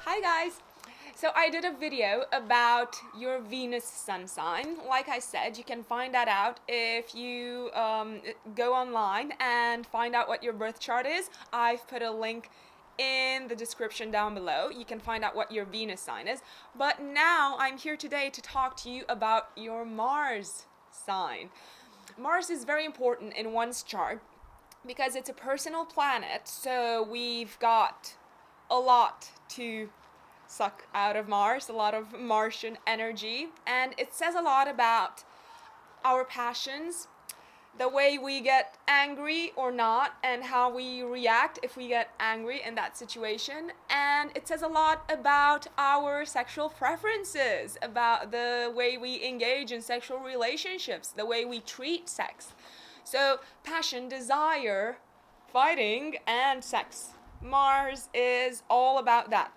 Hi guys! So I did a video about your Venus sun sign. Like I said, you can find that out if you go online and find out what your birth chart is. I've put a link in the description down below. You can find out what your Venus sign is. But now I'm here today to talk to you about your Mars sign. Mars is very important in one's chart because it's a personal planet, so we've got a lot to suck out of Mars, a lot of Martian energy, and it says a lot about our passions, the way we get angry or not, and how we react if we get angry in that situation. And it says a lot about our sexual preferences, about the way we engage in sexual relationships, the way we treat sex. So, passion, desire, fighting, and sex. Mars is all about that.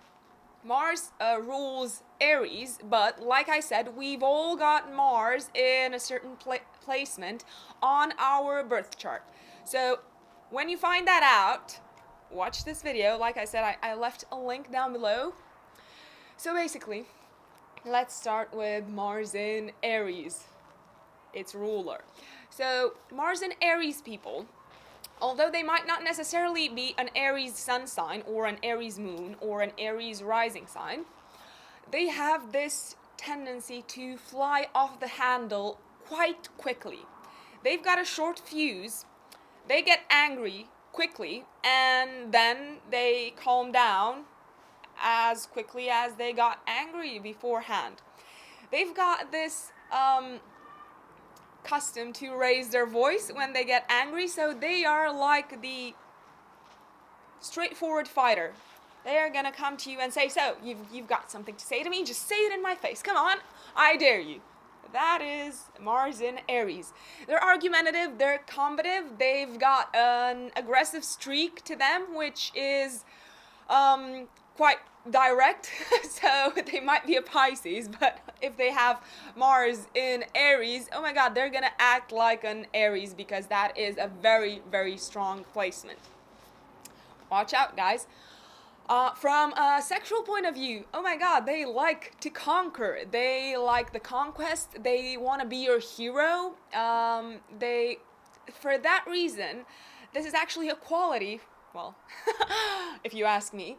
Mars rules Aries, but like I said, we've all got Mars in a certain placement on our birth chart. So when you find that out, watch this video. Like I said, I left a link down below. So basically, let's start with Mars in Aries, its ruler. So Mars in Aries people, although they might not necessarily be an Aries sun sign or an Aries moon or an Aries rising sign, they have this tendency to fly off the handle quite quickly. They've got a short fuse, they get angry quickly, and then they calm down as quickly as they got angry beforehand. They've got this custom to raise their voice when they get angry, so they are like the straightforward fighter. They are gonna come to you and say, so you've got something to say to me, just say it in my face, come on, I dare you. That is Mars in Aries. They're argumentative, they're combative, they've got an aggressive streak to them, which is quite direct. So they might be a Pisces, but if they have Mars in Aries, oh my god, they're gonna act like an Aries because that is a very, very strong placement. Watch out, guys. From a sexual point of view, oh my god, they like to conquer. They like the conquest. They want to be your hero. For that reason, this is actually a quality. Well, if you ask me,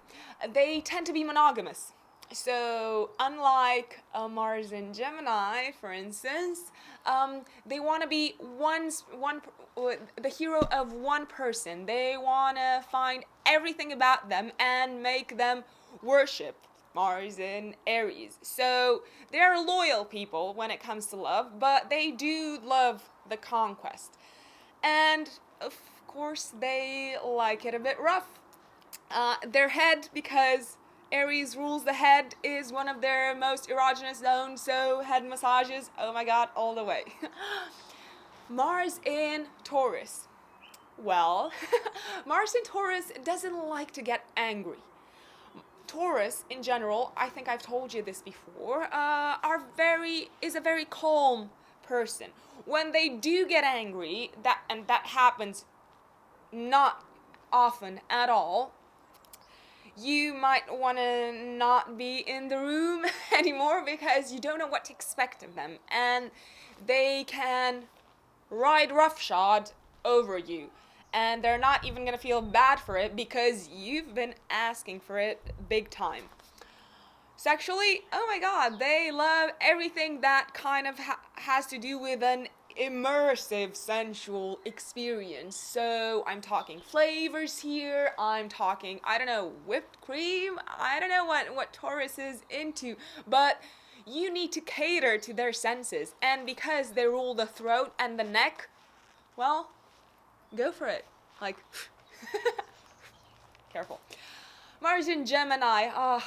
they tend to be monogamous. So, unlike Mars in Gemini, for instance, they want to be the hero of one person. They want to find everything about them and make them worship Mars in Aries. So, they're loyal people when it comes to love, but they do love the conquest. And, of course, they like it a bit rough. Their head, because Aries rules the head, is one of their most erogenous zones, so head massages, oh my god, all the way. Mars in Taurus. Well, Mars in Taurus doesn't like to get angry. Taurus, in general, I think I've told you this before, is a very calm person. When they do get angry, that happens not often at all, you might want to not be in the room anymore because you don't know what to expect of them, and they can ride roughshod over you, and they're not even going to feel bad for it because you've been asking for it big time. Sexually, oh my god, they love everything that kind of has to do with an immersive sensual experience. So I'm talking flavors here, I'm talking, I don't know, whipped cream, I don't know what Taurus is into, but you need to cater to their senses, and because they rule the throat and the neck, well, go for it. Like, careful. Mars in Gemini,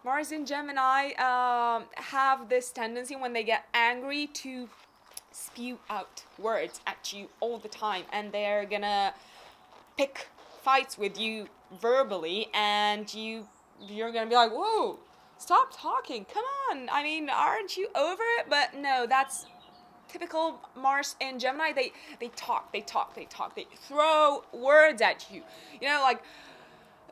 Mars in Gemini have this tendency when they get angry to spew out words at you all the time, and they're gonna pick fights with you verbally, and you're gonna be like, whoa, stop talking, come on, I mean, aren't you over it? But no, that's typical Mars in Gemini. They talk, they throw words at you, like,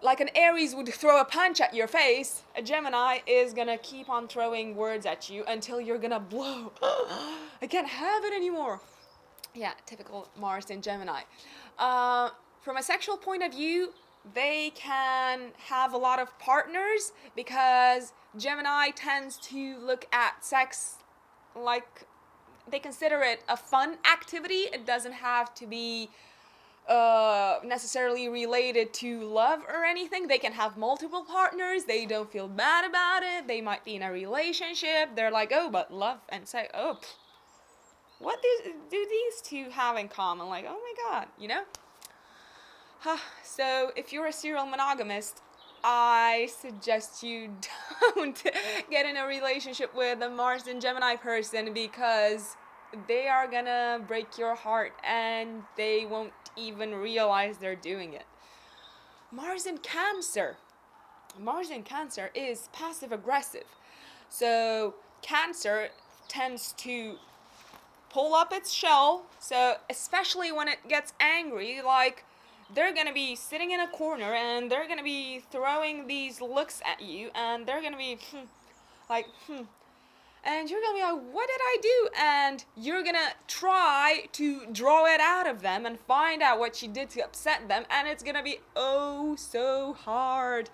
like an Aries would throw a punch at your face, a Gemini is gonna keep on throwing words at you until you're gonna blow. I can't have it anymore. Yeah, typical Mars in Gemini. From a sexual point of view, they can have a lot of partners because Gemini tends to look at sex like they consider it a fun activity. It doesn't have to be necessarily related to love or anything. They can have multiple partners. They don't feel bad about it. They might be in a relationship. They're like, oh, but love and sex, oh, what do these two have in common? Like, oh my god, you know? So if you're a serial monogamist, I suggest you don't get in a relationship with a Mars and Gemini person because they are gonna break your heart and they won't even realize they're doing it. Mars in Cancer. Mars in Cancer is passive aggressive. So Cancer tends to pull up its shell. So especially when it gets angry, like they're gonna be sitting in a corner and they're gonna be throwing these looks at you and they're gonna be and you're gonna be like, what did I do? And you're gonna try to draw it out of them and find out what you did to upset them, and it's gonna be oh so hard.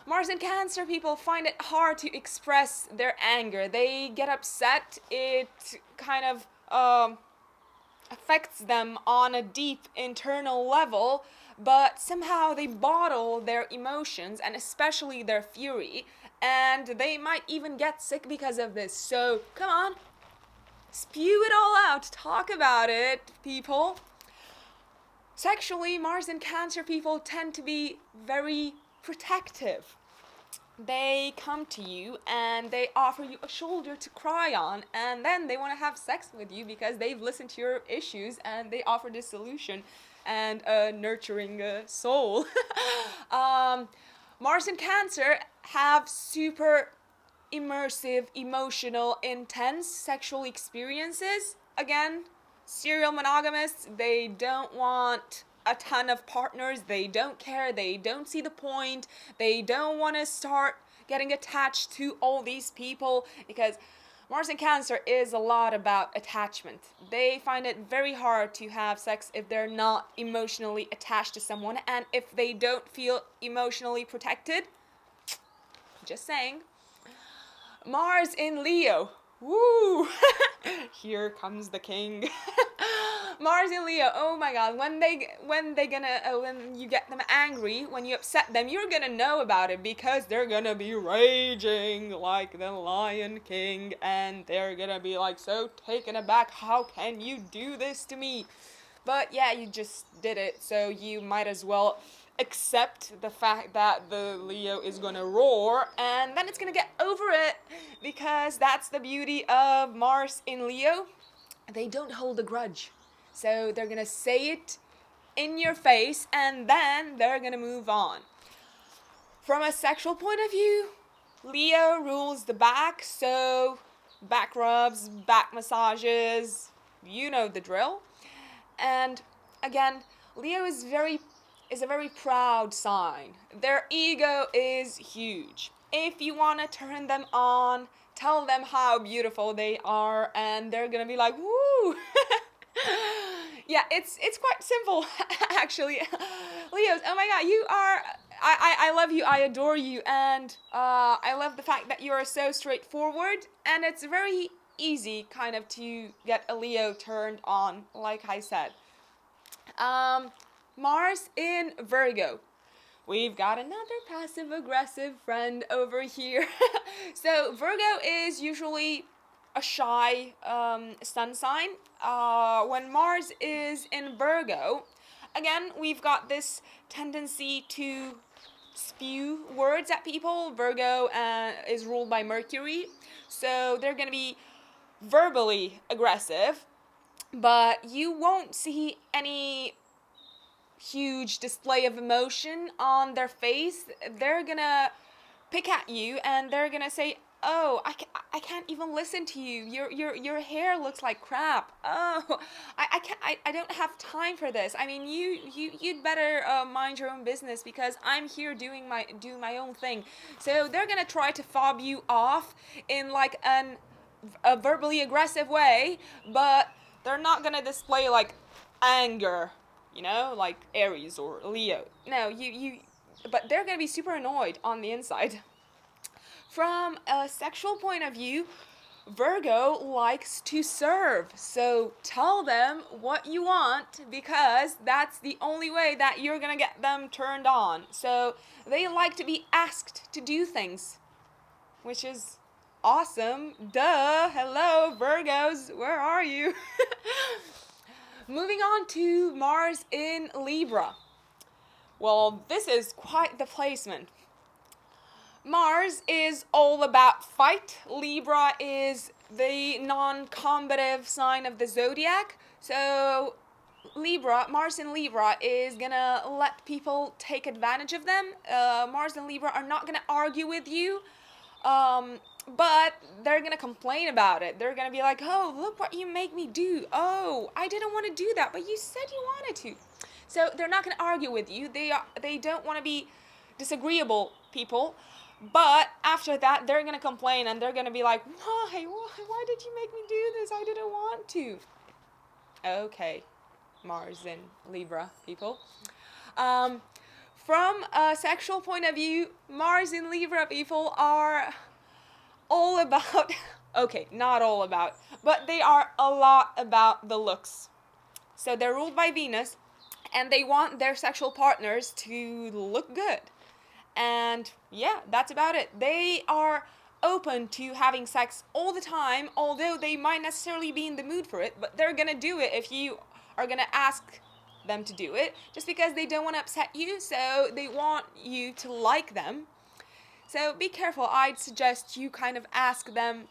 Mars and Cancer people find it hard to express their anger. They get upset. It kind of affects them on a deep internal level, but somehow they bottle their emotions and especially their fury, and they might even get sick because of this. So come on, spew it all out, talk about it, people. Sexually, Mars and Cancer people tend to be very protective. They come to you and they offer you a shoulder to cry on, and then they want to have sex with you because they've listened to your issues and they offer this solution and a nurturing soul. Mars and Cancer have super immersive, emotional, intense sexual experiences. Again, serial monogamists, they don't want a ton of partners. They don't care. They don't see the point. They don't want to start getting attached to all these people because Mars and Cancer is a lot about attachment. They find it very hard to have sex if they're not emotionally attached to someone and if they don't feel emotionally protected. Just saying. Mars in Leo. Woo! Here comes the king. Mars in Leo. Oh my god, when you get them angry, when you upset them, you're gonna know about it because they're gonna be raging like the Lion King and they're gonna be like so taken aback. How can you do this to me? But yeah, you just did it, so you might as well accept the fact that the Leo is gonna roar, and then it's gonna get over it because that's the beauty of Mars in Leo. They don't hold a grudge. So they're gonna say it in your face and then they're gonna move on. From a sexual point of view, Leo rules the back, so back rubs, back massages, you know the drill. And again, Leo is a very proud sign. Their ego is huge. If you want to turn them on, tell them how beautiful they are and they're gonna be like, woo! Yeah, it's quite simple, actually. Leos, oh my god, you are, I love you, I adore you, and I love the fact that you are so straightforward, and it's very easy kind of to get a Leo turned on, like I said. Mars in Virgo. We've got another passive-aggressive friend over here. So Virgo is usually a shy sun sign. When Mars is in Virgo, again, we've got this tendency to spew words at people. Virgo is ruled by Mercury, so they're going to be verbally aggressive, but you won't see any huge display of emotion on their face. They're gonna pick at you and they're gonna say, Oh, I can't even listen to you. Your hair looks like crap. Oh, I can't. I don't have time for this. I mean, you'd better mind your own business, because I'm here doing my own thing. So they're gonna try to fob you off in like a verbally aggressive way, but they're not gonna display like anger, like Aries or Leo. No, but they're gonna be super annoyed on the inside. From a sexual point of view, Virgo likes to serve. So tell them what you want, because that's the only way that you're gonna get them turned on. So they like to be asked to do things, which is awesome. Duh. Hello, Virgos. Where are you? Moving on to Mars in Libra. Well, this is quite the placement. Mars is all about fight. Libra is the non-combative sign of the zodiac. So Mars in Libra is gonna let people take advantage of them. Mars and Libra are not gonna argue with you, but they're gonna complain about it. They're gonna be like, oh, look what you make me do. Oh, I didn't want to do that, but you said you wanted to. So they're not gonna argue with you. They don't want to be disagreeable people. But after that, they're going to complain, and they're going to be like, why did you make me do this? I didn't want to. Okay, Mars in Libra people. From a sexual point of view, Mars in Libra people are all about, okay, not all about, but they are a lot about the looks. So they're ruled by Venus, and they want their sexual partners to look good. And yeah, that's about it. They are open to having sex all the time, although they might necessarily be in the mood for it, but they're gonna do it if you are gonna ask them to do it, just because they don't want to upset you, so they want you to like them. So be careful. I'd suggest you kind of ask them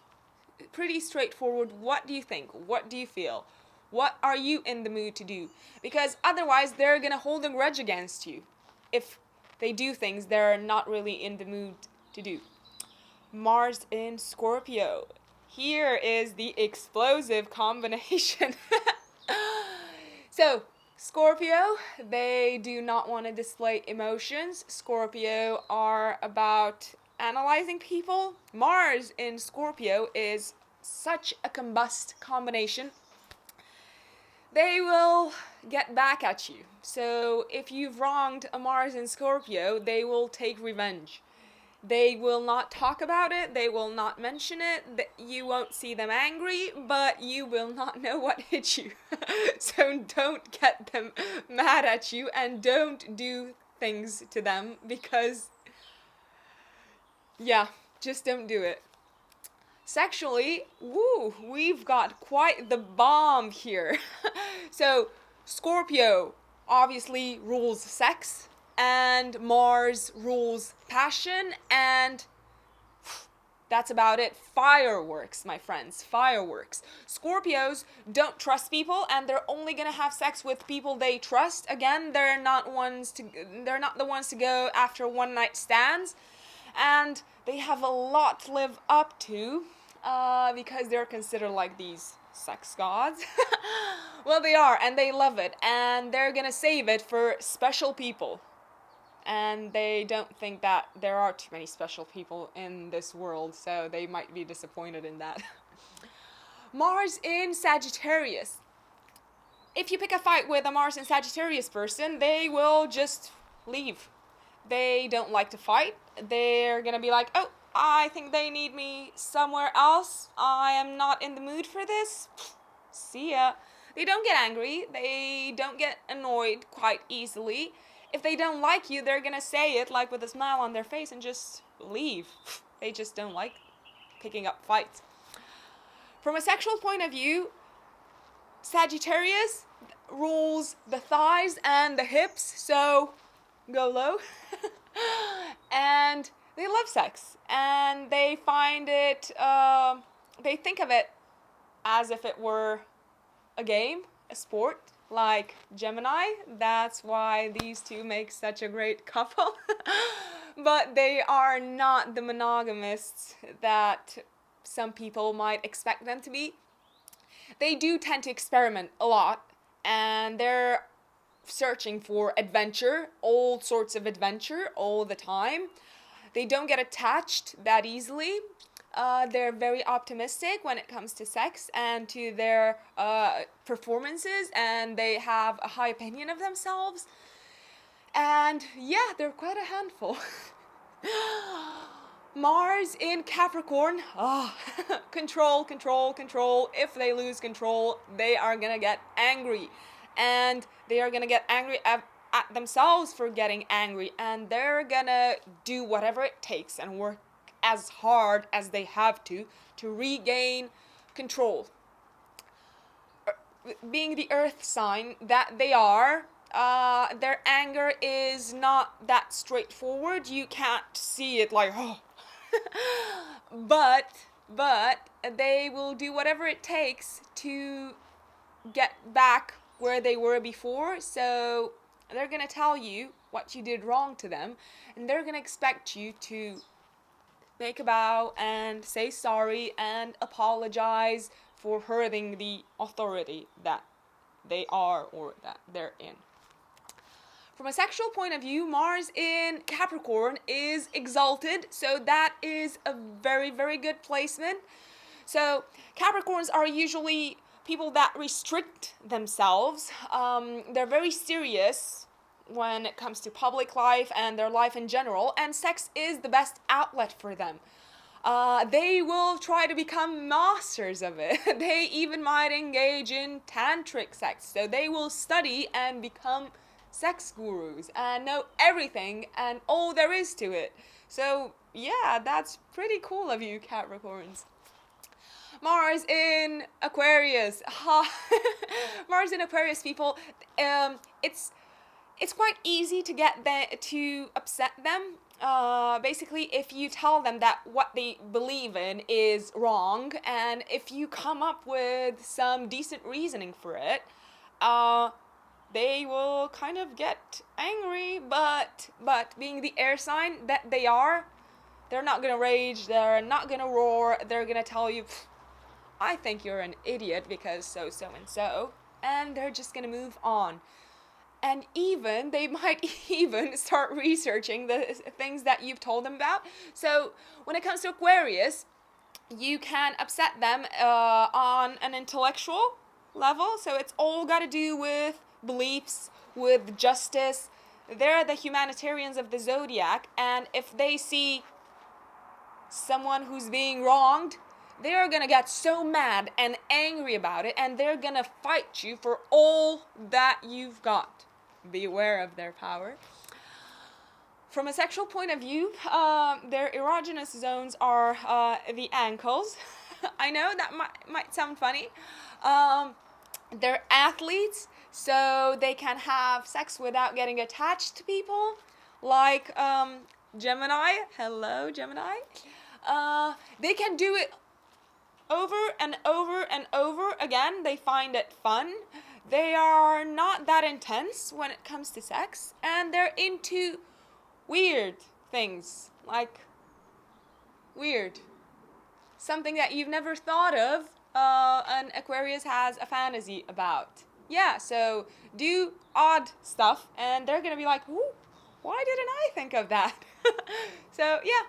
pretty straightforward, what do you think? What do you feel? What are you in the mood to do? Because otherwise they're gonna hold a grudge against you if they do things they're not really in the mood to do. Mars in Scorpio. Here is the explosive combination. So, Scorpio, they do not want to display emotions. Scorpio are about analyzing people. Mars in Scorpio is such a combust combination. They will get back at you. So if you've wronged a Mars in Scorpio, they will take revenge. They will not talk about it. They will not mention it. You won't see them angry, but you will not know what hit you. So don't get them mad at you, and don't do things to them, because, yeah, just don't do it. Sexually, we've got quite the bomb here. So, Scorpio obviously rules sex, and Mars rules passion, and that's about it. Fireworks, my friends, fireworks. Scorpios don't trust people, and they're only gonna have sex with people they trust. Again, they're not the ones to go after one night stands, and they have a lot to live up to, because they're considered like these sex gods. Well, they are, and they love it, and they're gonna save it for special people. And they don't think that there are too many special people in this world, so they might be disappointed in that. Mars in Sagittarius. If you pick a fight with a Mars in Sagittarius person, they will just leave. They don't like to fight. They're gonna be like, oh, I think they need me somewhere else. I am not in the mood for this. See ya. They don't get angry. They don't get annoyed quite easily. If they don't like you, they're gonna say it like with a smile on their face and just leave. They just don't like picking up fights. From a sexual point of view, Sagittarius rules the thighs and the hips, so go low. And they love sex, and they find it, they think of it as if it were a game, a sport. like Gemini. That's why these two make such a great couple. But they are not the monogamists that some people might expect them to be. They do tend to experiment a lot, and they're searching for adventure, all sorts of adventure, all the time. They don't get attached that easily. They're very optimistic when it comes to sex and to their performances, and they have a high opinion of themselves. And yeah, they're quite a handful. Mars in Capricorn, control, control, control. If they lose control, they are gonna get angry. And they are gonna get angry at themselves for getting angry. And they're gonna do whatever it takes and work as hard as they have to regain control. Being the earth sign that they are, their anger is not that straightforward. You can't see it like, oh. but they will do whatever it takes to get back where they were before. So they're gonna tell you what you did wrong to them, and they're gonna expect you to make a bow and say sorry and apologize for hurting the authority that they are or that they're in. From a sexual point of view, Mars in Capricorn is exalted, so that is a very, very good placement. So Capricorns are usually people that restrict themselves. They're very serious when it comes to public life and their life in general, and sex is the best outlet for them. They will try to become masters of it. They even might engage in tantric sex. So they will study and become sex gurus and know everything and all there is to it. So yeah, that's pretty cool of you, Capricorns. Mars in Aquarius. Mars in Aquarius people, it's quite easy to get to upset them. Basically, if you tell them that what they believe in is wrong, and if you come up with some decent reasoning for it, they will kind of get angry. But being the air sign that they are, they're not gonna rage, they're not gonna roar, they're gonna tell you, I think you're an idiot because so and so, and they're just gonna move on. And they might even start researching the things that you've told them about. So when it comes to Aquarius, you can upset them on an intellectual level. So it's all got to do with beliefs, with justice. They're the humanitarians of the zodiac. And if they see someone who's being wronged, they're gonna get so mad and angry about it, and they're gonna fight you for all that you've got. Beware of their power. From a sexual point of view, their erogenous zones are the ankles. I know that might sound funny. They're athletes, so they can have sex without getting attached to people, like Gemini. Hello, Gemini. They can do it over and over and over again. They find it fun. They are not that intense when it comes to sex, and they're into weird things, like weird. Something that you've never thought of, an Aquarius has a fantasy about. Yeah, so do odd stuff, and they're gonna be like, ooh, why didn't I think of that? So yeah,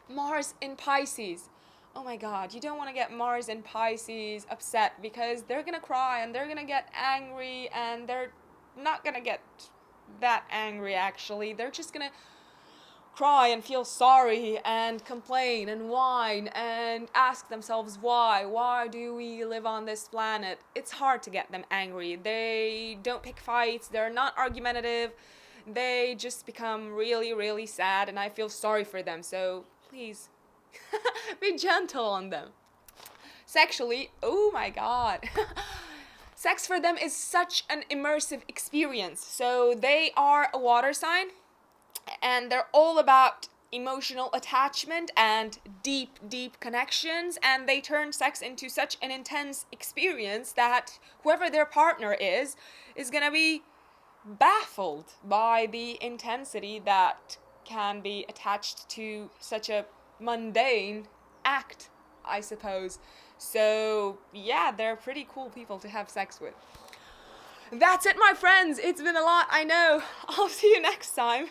Mars in Pisces. Oh my God, you don't want to get Mars and Pisces upset, because they're going to cry and they're going to get angry, and they're not going to get that angry actually. They're just going to cry and feel sorry and complain and whine and ask themselves why do we live on this planet. It's hard to get them angry. They don't pick fights, they're not argumentative, they just become really, really sad, and I feel sorry for them. So please be gentle on them. Sexually, oh my God. Sex for them is such an immersive experience. So they are a water sign, and they're all about emotional attachment and deep, deep connections, and they turn sex into such an intense experience that whoever their partner is gonna be baffled by the intensity that can be attached to such a mundane act, I suppose. So, yeah, they're pretty cool people to have sex with. That's it, my friends. It's been a lot, I know. I'll see you next time.